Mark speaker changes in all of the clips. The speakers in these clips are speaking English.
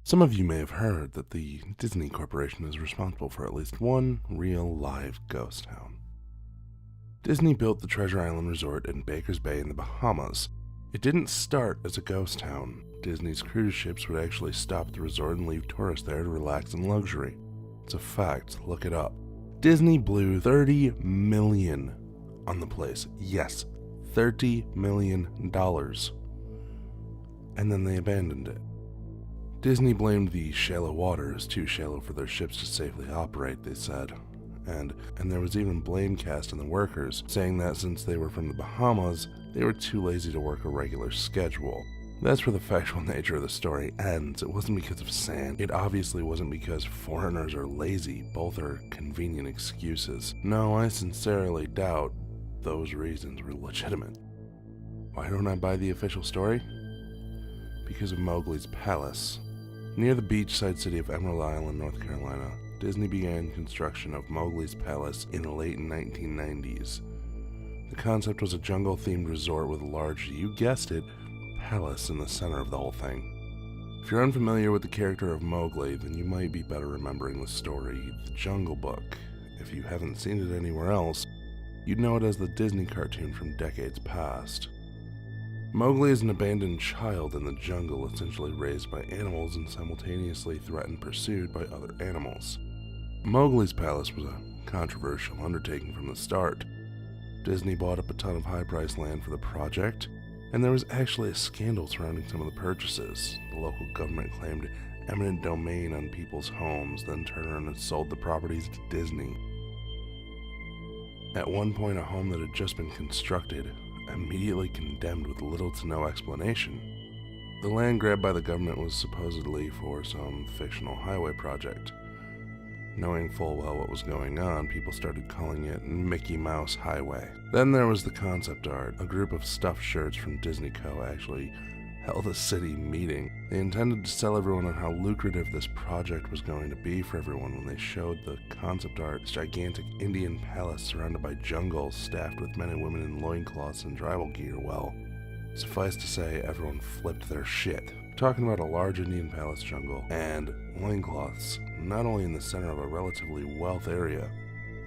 Speaker 1: Some of you may have heard that the Disney Corporation is responsible for at least one real live ghost town. Disney built the Treasure Island Resort in Baker's Bay in the Bahamas. It didn't start as a ghost town. Disney's cruise ships would actually stop at the resort and leave tourists there to relax in luxury. It's a fact, look it up. Disney blew $30 million on the place. Yes, $30 million. And then they abandoned it. Disney blamed the shallow water as too shallow for their ships to safely operate, they said. And there was even blame cast on the workers, saying that since they were from the Bahamas, they were too lazy to work a regular schedule. That's where the factual nature of the story ends. It wasn't because of sand. It obviously wasn't because foreigners are lazy. Both are convenient excuses. No, I sincerely doubt those reasons were legitimate. Why don't I buy the official story? Because of Mowgli's Palace. Near the beachside city of Emerald Island, North Carolina, Disney began construction of Mowgli's Palace in the late 1990s. The concept was a jungle-themed resort with a large, you guessed it, palace in the center of the whole thing. If you're unfamiliar with the character of Mowgli, then you might be better remembering the story, The Jungle Book. If you haven't seen it anywhere else, you'd know it as the Disney cartoon from decades past. Mowgli is an abandoned child in the jungle, essentially raised by animals and simultaneously threatened and pursued by other animals. Mowgli's Palace was a controversial undertaking from the start. Disney bought up a ton of high-priced land for the project, and there was actually a scandal surrounding some of the purchases. The local government claimed eminent domain on people's homes, then turned around and sold the properties to Disney. At one point, a home that had just been constructed immediately condemned with little to no explanation. The land grabbed by the government was supposedly for some fictional highway project. Knowing full well what was going on, people started calling it Mickey Mouse Highway. Then there was the concept art. A group of stuffed shirts from Disney Co. actually held a city meeting. They intended to sell everyone on how lucrative this project was going to be for everyone when they showed the concept art, this gigantic Indian palace surrounded by jungle, staffed with men and women in loincloths and tribal gear. Well, suffice to say, everyone flipped their shit. Talking about a large Indian palace jungle and loincloths, not only in the center of a relatively wealth area,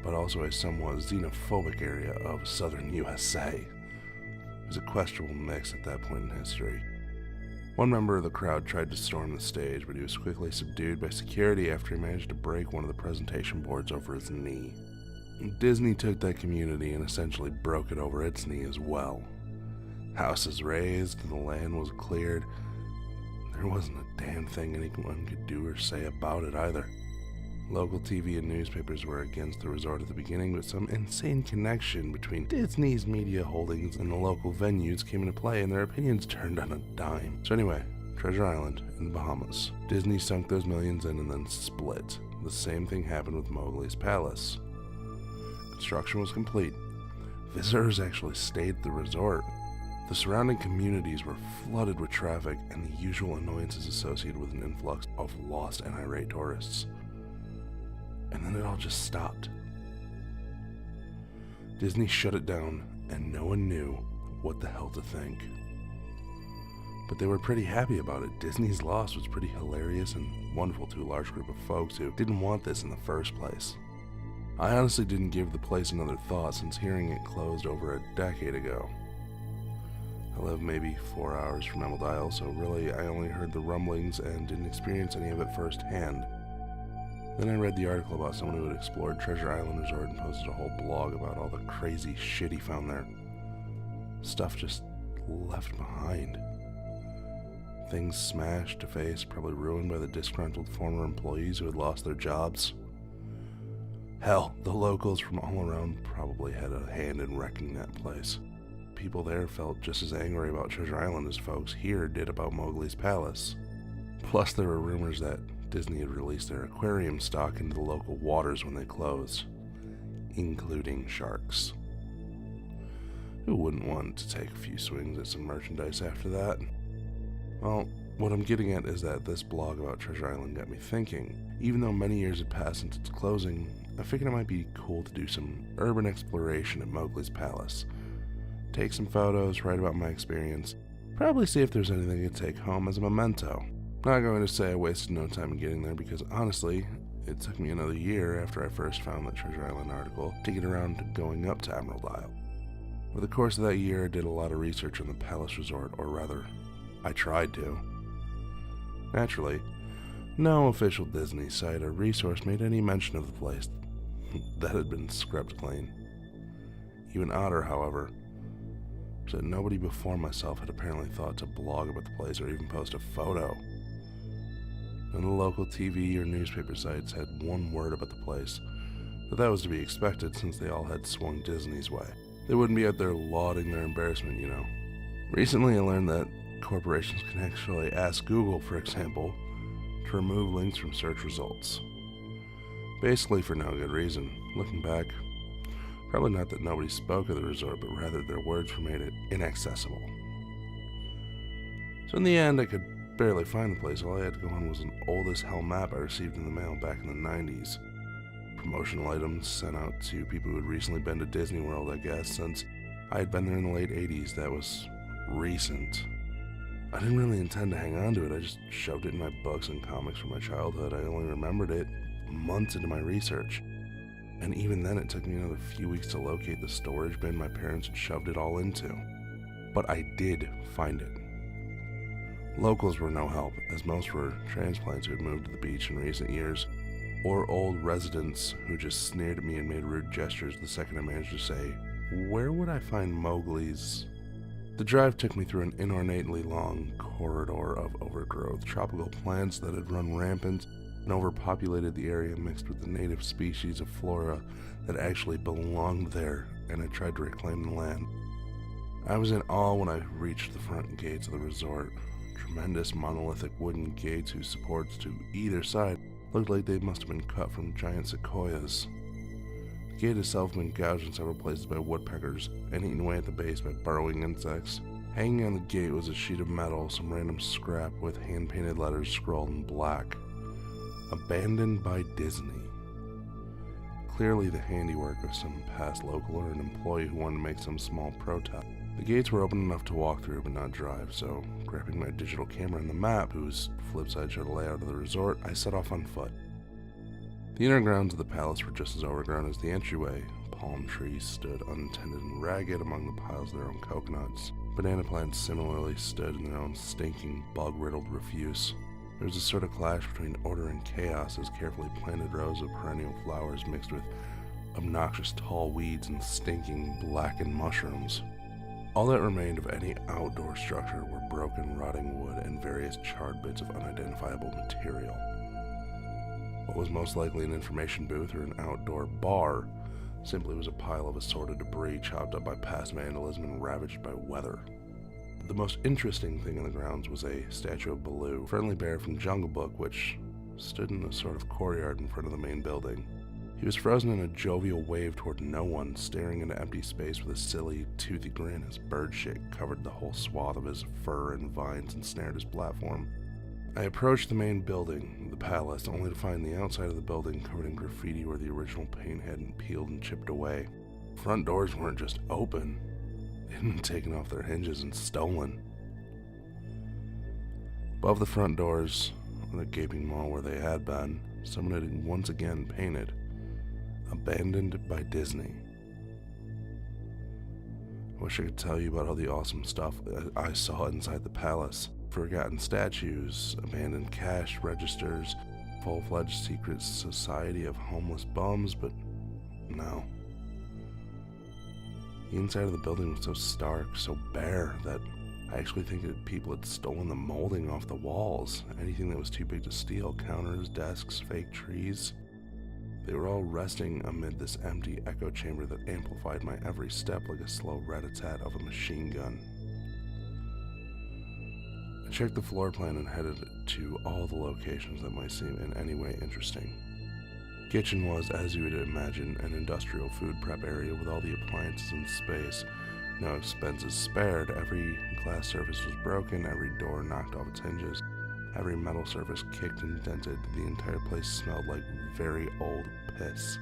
Speaker 1: but also a somewhat xenophobic area of southern USA. It was a questionable mix at that point in history. One member of the crowd tried to storm the stage, but he was quickly subdued by security after he managed to break one of the presentation boards over his knee. Disney took that community and essentially broke it over its knee as well. Houses razed, the land was cleared. There wasn't a damn thing anyone could do or say about it either. Local TV and newspapers were against the resort at the beginning, but some insane connection between Disney's media holdings and the local venues came into play, and their opinions turned on a dime. So anyway, Treasure Island in the Bahamas. Disney sunk those millions in and then split. The same thing happened with Mowgli's Palace. Construction was complete. Visitors actually stayed at the resort. The surrounding communities were flooded with traffic and the usual annoyances associated with an influx of lost and irate tourists. And then it all just stopped. Disney shut it down, and no one knew what the hell to think. But they were pretty happy about it. Disney's loss was pretty hilarious and wonderful to a large group of folks who didn't want this in the first place. I honestly didn't give the place another thought since hearing it closed over a decade ago. I live maybe 4 hours from Emerald Isle, so really I only heard the rumblings and didn't experience any of it firsthand. Then I read the article about someone who had explored Treasure Island Resort and posted a whole blog about all the crazy shit he found there. Stuff just left behind. Things smashed, defaced, probably ruined by the disgruntled former employees who had lost their jobs. Hell, the locals from all around probably had a hand in wrecking that place. People there felt just as angry about Treasure Island as folks here did about Mowgli's Palace. Plus, there were rumors that Disney had released their aquarium stock into the local waters when they closed, including sharks. Who wouldn't want to take a few swings at some merchandise after that? Well, what I'm getting at is that this blog about Treasure Island got me thinking. Even though many years had passed since its closing, I figured it might be cool to do some urban exploration at Mowgli's Palace. Take some photos, write about my experience, probably see if there's anything I could take home as a memento. Not going to say I wasted no time in getting there because honestly, it took me another year after I first found that Treasure Island article to get around to going up to Emerald Isle. Over the course of that year, I did a lot of research on the Palace Resort, or rather, I tried to. Naturally, no official Disney site or resource made any mention of the place. That had been scrubbed clean. Even odder, however, was that nobody before myself had apparently thought to blog about the place or even post a photo. None of the local TV or newspaper sites had one word about the place, but that was to be expected since they all had swung Disney's way. They wouldn't be out there lauding their embarrassment, you know. Recently I learned that corporations can actually ask Google, for example, to remove links from search results. Basically for no good reason. Looking back, probably not that nobody spoke of the resort, but rather their words were made it inaccessible. So in the end, I could barely find the place. All I had to go on was an old-as-hell map I received in the mail back in the 90s. Promotional items sent out to people who had recently been to Disney World, I guess, since I had been there in the late 80s. That was recent. I didn't really intend to hang on to it. I just shoved it in my books and comics from my childhood. I only remembered it months into my research. And even then, it took me another few weeks to locate the storage bin my parents had shoved it all into. But I did find it. Locals were no help, as most were transplants who had moved to the beach in recent years, or old residents who just sneered at me and made rude gestures the second I managed to say, "Where would I find Mowgli's?" The drive took me through an inornately long corridor of overgrowth, tropical plants that had run rampant and overpopulated the area mixed with the native species of flora that actually belonged there and had tried to reclaim the land. I was in awe when I reached the front gates of the resort. Tremendous monolithic wooden gates whose supports to either side looked like they must have been cut from giant sequoias. The gate itself had been gouged in several places by woodpeckers and eaten away at the base by burrowing insects. Hanging on the gate was a sheet of metal, some random scrap with hand-painted letters scrawled in black. Abandoned by Disney. Clearly the handiwork of some past local or an employee who wanted to make some small protest. The gates were open enough to walk through but not drive, so grabbing my digital camera and the map, whose flip side showed a layout of the resort, I set off on foot. The inner grounds of the palace were just as overgrown as the entryway. Palm trees stood untended and ragged among the piles of their own coconuts. Banana plants similarly stood in their own stinking, bug-riddled refuse. There was a sort of clash between order and chaos as carefully planted rows of perennial flowers mixed with obnoxious tall weeds and stinking blackened mushrooms. All that remained of any outdoor structure were broken, rotting wood and various charred bits of unidentifiable material. What was most likely an information booth or an outdoor bar simply was a pile of assorted debris chopped up by past vandalism and ravaged by weather. The most interesting thing in the grounds was a statue of Baloo, friendly bear from Jungle Book, which stood in a sort of courtyard in front of the main building. He was frozen in a jovial wave toward no one, staring into empty space with a silly, toothy grin as bird shit covered the whole swath of his fur and vines ensnared his platform. I approached the main building, the palace, only to find the outside of the building covered in graffiti where the original paint hadn't peeled and chipped away. Front doors weren't just open. They had been taken off their hinges and stolen. Above the front doors, on the gaping maw where they had been, someone had once again painted, "Abandoned by Disney." I wish I could tell you about all the awesome stuff I saw inside the palace. Forgotten statues, abandoned cash registers, full-fledged secret society of homeless bums, but no. The inside of the building was so stark, so bare, that I actually think that people had stolen the molding off the walls. Anything that was too big to steal, counters, desks, fake trees. They were all resting amid this empty echo chamber that amplified my every step like a slow rat-a-tat of a machine gun. I checked the floor plan and headed to all the locations that might seem in any way interesting. Kitchen was, as you would imagine, an industrial food prep area with all the appliances in space. No expenses spared. Every glass surface was broken, every door knocked off its hinges, every metal surface kicked and dented. The entire place smelled like very old piss.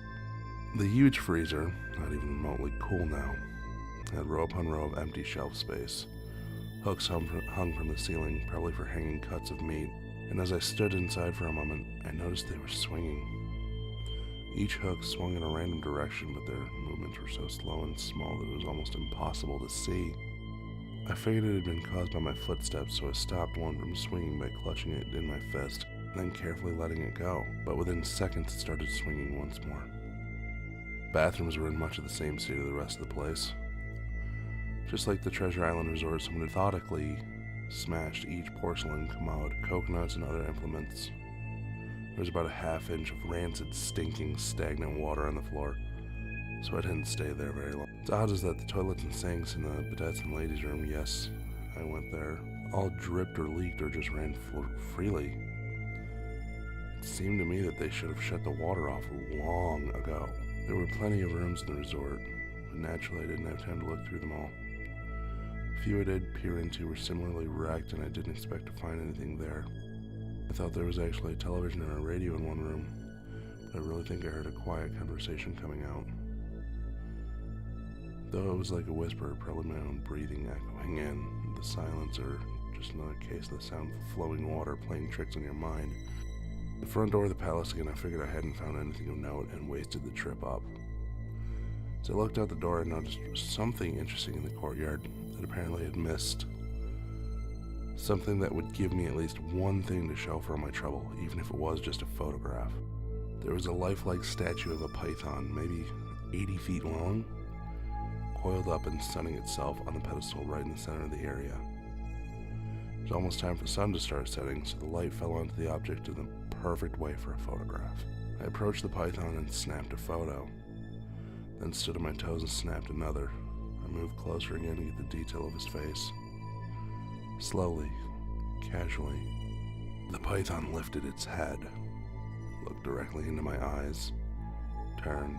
Speaker 1: The huge freezer, not even remotely cool now, had row upon row of empty shelf space. Hooks hung from the ceiling, probably for hanging cuts of meat. and as I stood inside for a moment, I noticed they were swinging. Each hook swung in a random direction, but their movements were so slow and small that it was almost impossible to see. I figured it had been caused by my footsteps, so I stopped one from swinging by clutching it in my fist, then carefully letting it go, but within seconds it started swinging once more. Bathrooms were in much of the same state of the rest of the place. Just like the Treasure Island Resort, someone had methodically smashed each porcelain commode, coconuts, and other implements. There was about a half-inch of rancid, stinking, stagnant water on the floor, so I didn't stay there very long. It's odd is that the toilets and sinks in the bidettes and ladies' room, yes, I went there, all dripped or leaked or just ran freely. It seemed to me that they should have shut the water off long ago. There were plenty of rooms in the resort, but naturally I didn't have time to look through them all. The few I did peer into were similarly wrecked, and I didn't expect to find anything there. I thought there was actually a television and a radio in one room, but I really think I heard a quiet conversation coming out. Though it was like a whisper, probably my own breathing echoing in, the silence, or just another case of the sound of flowing water playing tricks on your mind. The front door of the palace again, I figured I hadn't found anything of note and wasted the trip up. As I looked out the door, I noticed something interesting in the courtyard that apparently I had missed. Something that would give me at least one thing to show for my trouble, even if it was just a photograph. There was a lifelike statue of a python, maybe 80 feet long, coiled up and sunning itself on the pedestal right in the center of the area. It was almost time for the sun to start setting, so the light fell onto the object in the perfect way for a photograph. I approached the python and snapped a photo, then stood on my toes and snapped another. I moved closer again to get the detail of his face. Slowly, casually, the python lifted its head, looked directly into my eyes, turned,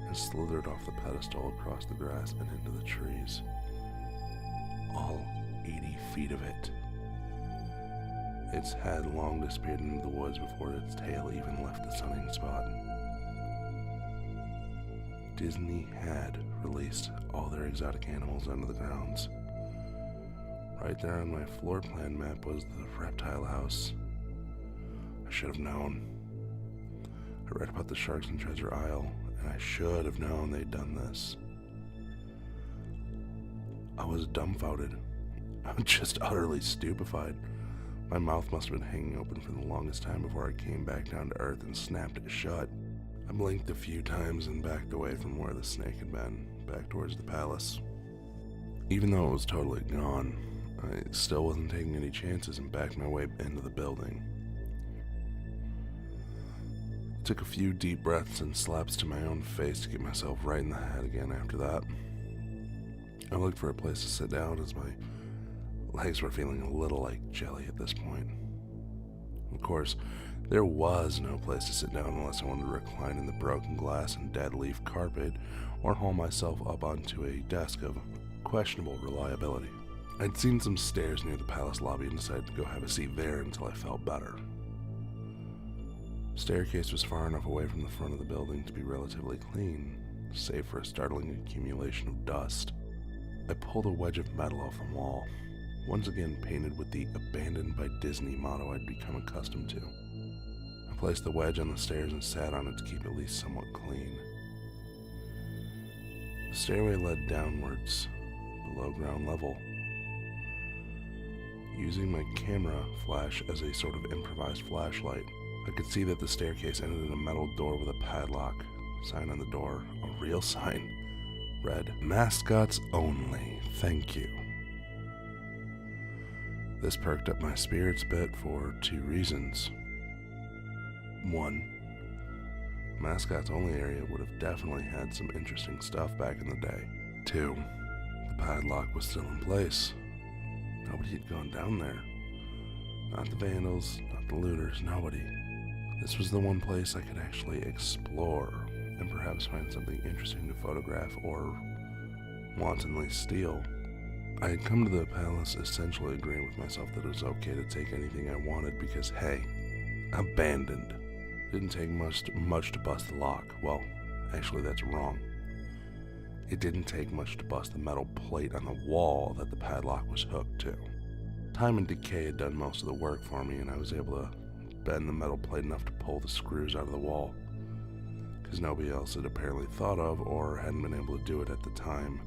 Speaker 1: and slithered off the pedestal across the grass and into the trees. All 80 feet of it. Its head long disappeared into the woods before its tail even left the sunning spot. Disney had released all their exotic animals onto the grounds. Right there on my floor plan map was the reptile house. I should have known. I read about the sharks in Treasure Isle, and I should have known they'd done this. I was dumbfounded. I was just utterly stupefied. My mouth must have been hanging open for the longest time before I came back down to earth and snapped it shut. I blinked a few times and backed away from where the snake had been, back towards the palace. Even though it was totally gone, I still wasn't taking any chances and backed my way into the building. I took a few deep breaths and slaps to my own face to get myself right in the head again after that. I looked for a place to sit down as my legs were feeling a little like jelly at this point. Of course, there was no place to sit down unless I wanted to recline in the broken glass and dead leaf carpet or haul myself up onto a desk of questionable reliability. I'd seen some stairs near the palace lobby and decided to go have a seat there until I felt better. The staircase was far enough away from the front of the building to be relatively clean, save for a startling accumulation of dust. I pulled a wedge of metal off the wall, once again painted with the "Abandoned by Disney" motto I'd become accustomed to. I placed the wedge on the stairs and sat on it to keep at least somewhat clean. The stairway led downwards, below ground level. Using my camera flash as a sort of improvised flashlight, I could see that the staircase ended in a metal door with a padlock. Sign on the door, a real sign, read, "Mascots only, thank you." This perked up my spirits a bit for two reasons. One, Mascots only area would have definitely had some interesting stuff back in the day. Two, the padlock was still in place. Nobody had gone down there. Not the vandals, not the looters, nobody. This was the one place I could actually explore and perhaps find something interesting to photograph or wantonly steal. I had come to the palace essentially agreeing with myself that it was okay to take anything I wanted because, hey, abandoned. Didn't take much to bust the lock. Well, actually that's wrong. It didn't take much to bust the metal plate on the wall that the padlock was hooked to. Time and decay had done most of the work for me, and I was able to bend the metal plate enough to pull the screws out of the wall, because nobody else had apparently thought of or hadn't been able to do it at the time.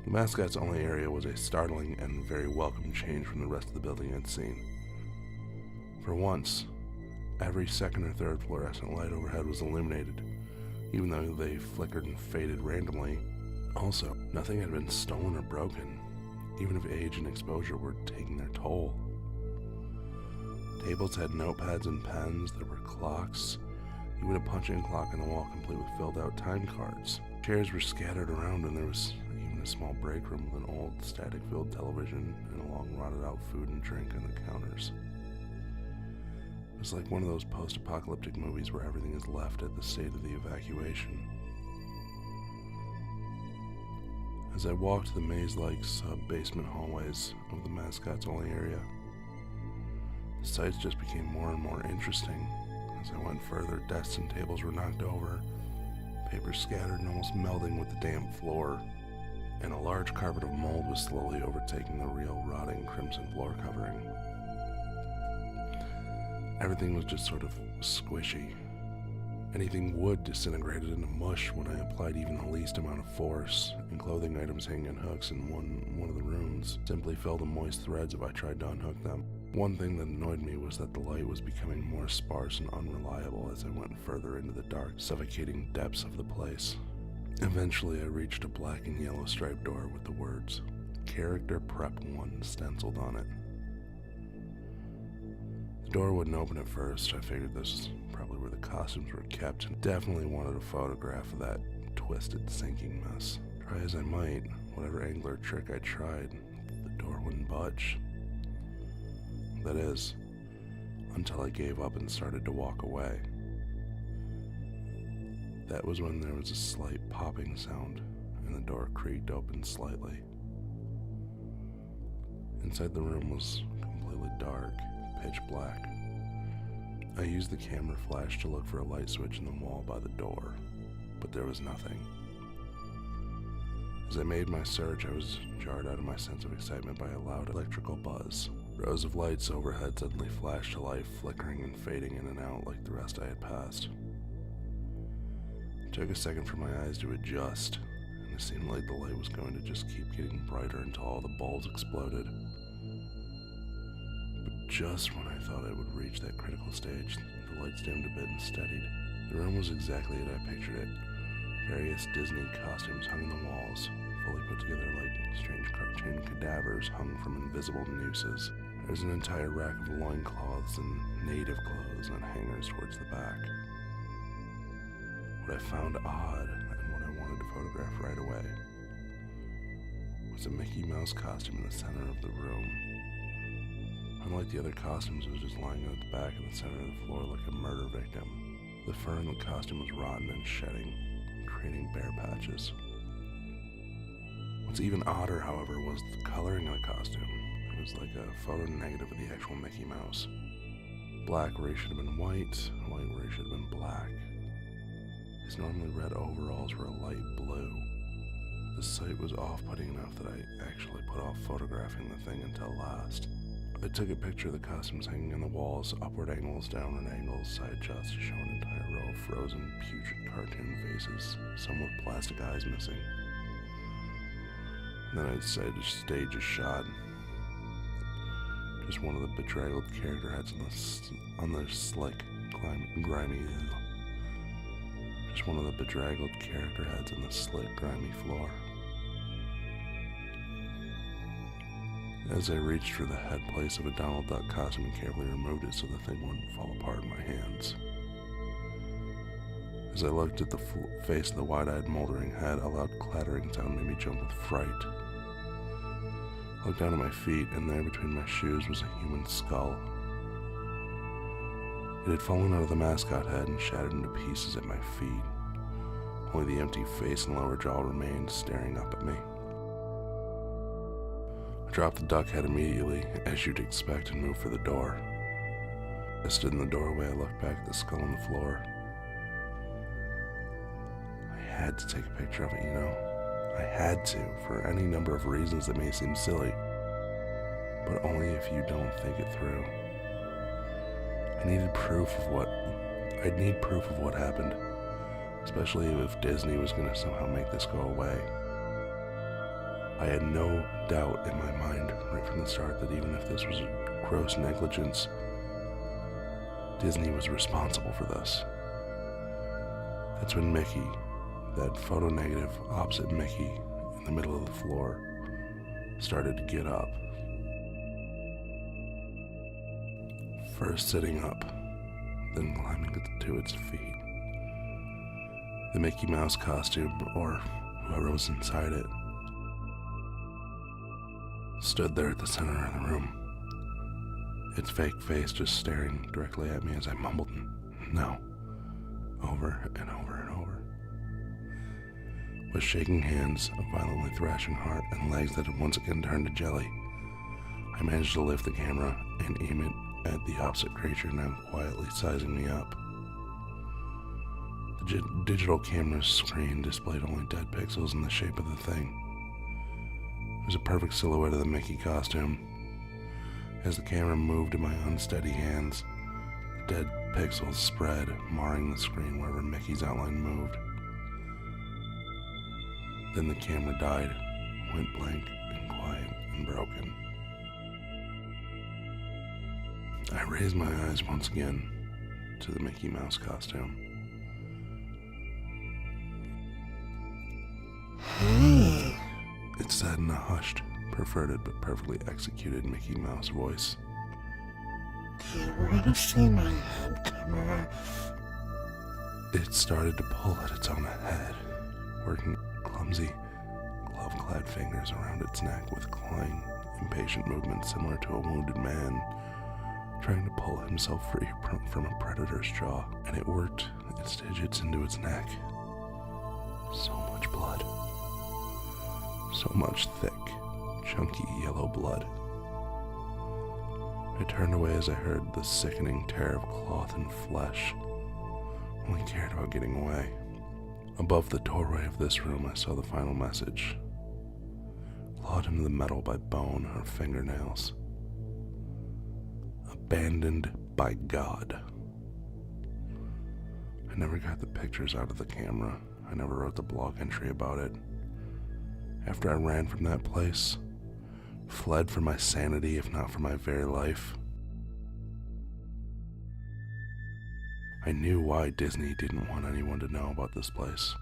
Speaker 1: The mascot's only area was a startling and very welcome change from the rest of the building I'd seen. For once, every second or third fluorescent light overhead was illuminated, even though they flickered and faded randomly. Also, nothing had been stolen or broken, even if age and exposure were taking their toll. Tables had notepads and pens, there were clocks, even a punching clock on the wall complete with filled-out time cards. Chairs were scattered around, and there was even a small break room with an old static-filled television and a long rotted-out food and drink on the counters. It was like one of those post-apocalyptic movies where everything is left at the state of the evacuation. As I walked the maze-like sub-basement hallways of the mascot's only area, the sights just became more and more interesting. As I went further, desks and tables were knocked over, paper scattered and almost melding with the damp floor, and a large carpet of mold was slowly overtaking the real rotting crimson floor covering. Everything was just sort of squishy. Anything wood disintegrated into mush when I applied even the least amount of force, and clothing items hanging on hooks in one of the rooms simply fell to moist threads if I tried to unhook them. One thing that annoyed me was that the light was becoming more sparse and unreliable as I went further into the dark, suffocating depths of the place. Eventually, I reached a black and yellow striped door with the words, "Character Prep 1" stenciled on it. The door wouldn't open at first. I figured this was probably where the costumes were kept, and definitely wanted a photograph of that twisted, sinking mess. Try as I might, whatever angle or trick I tried, the door wouldn't budge. That is, until I gave up and started to walk away. That was when there was a slight popping sound, and the door creaked open slightly. Inside the room was completely dark, pitch black. I used the camera flash to look for a light switch in the wall by the door, but there was nothing. As I made my search, I was jarred out of my sense of excitement by a loud electrical buzz. Rows of lights overhead suddenly flashed to life, flickering and fading in and out like the rest I had passed. It took a second for my eyes to adjust, and it seemed like the light was going to just keep getting brighter until all the bulbs exploded. But just when I thought I would reach that critical stage, the lights dimmed a bit and steadied. The room was exactly as I pictured it. Various Disney costumes hung on the walls, fully put together like strange cartoon cadavers hung from invisible nooses. There was an entire rack of loincloths and native clothes on hangers towards the back. What I found odd, and what I wanted to photograph right away, was a Mickey Mouse costume in the center of the room. Unlike the other costumes, it was just lying at the back in the center of the floor like a murder victim. The fur in the costume was rotten and shedding, creating bare patches. What's even odder, however, was the coloring of the costume. It was like a photo negative of the actual Mickey Mouse. Black where he should have been white, white where he should have been black. His normally red overalls were a light blue. The sight was off-putting enough that I actually put off photographing the thing until last. I took a picture of the costumes hanging on the walls, upward angles, downward angles, side shots to show an entire row of frozen, putrid cartoon faces, some with plastic eyes missing. And then I decided to stage a shot. Just one of the bedraggled character heads on the slick, grimy. Just one of the bedraggled character heads on the slick, grimy floor. As I reached for the head place of a Donald Duck costume and carefully removed it so the thing wouldn't fall apart in my hands. As I looked at the face of the wide-eyed, moldering head, a loud clattering sound made me jump with fright. I looked down at my feet, and there between my shoes was a human skull. It had fallen out of the mascot head and shattered into pieces at my feet. Only the empty face and lower jaw remained, staring up at me. I dropped the duck head immediately, as you'd expect, and moved for the door. I stood in the doorway. I looked back at the skull on the floor. I had to take a picture of it, you know. I had to, for any number of reasons that may seem silly. but only if you don't think it through. I need proof of what happened, especially if Disney was going to somehow make this go away. I had no doubt in my mind right from the start that even if this was a gross negligence, Disney was responsible for this. That's when Mickey, that photo negative opposite Mickey in the middle of the floor, started to get up. First sitting up, then climbing to its feet. The Mickey Mouse costume, or whoever was inside it, stood there at the center of the room, its fake face just staring directly at me as I mumbled "no" over and over and over. With shaking hands, a violently thrashing heart, and legs that had once again turned to jelly, I managed to lift the camera and aim it at the opposite creature now quietly sizing me up. The digital camera's screen displayed only dead pixels in the shape of the thing. It was a perfect silhouette of the Mickey costume. As the camera moved in my unsteady hands, the dead pixels spread, marring the screen wherever Mickey's outline moved. Then the camera died, went blank and quiet and broken. I raised my eyes once again to the Mickey Mouse costume.
Speaker 2: Hey.
Speaker 1: It said in a hushed, perverted but perfectly executed Mickey Mouse voice.
Speaker 2: Do you want to see my head come off?
Speaker 1: It started to pull at its own head, working clumsy, glove-clad fingers around its neck with clawing, impatient movements similar to a wounded man trying to pull himself free from a predator's jaw, and it worked its digits into its neck. So much blood. So much thick, chunky yellow blood. I turned away as I heard the sickening tear of cloth and flesh. Only cared about getting away. Above the doorway of this room, I saw the final message, clawed into the metal by bone or fingernails. Abandoned by God. I never got the pictures out of the camera. I never wrote the blog entry about it. After I ran from that place, fled for my sanity if not for my very life, I knew why Disney didn't want anyone to know about this place.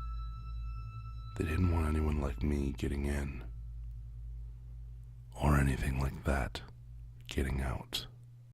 Speaker 1: They didn't want anyone like me getting in, or anything like that getting out.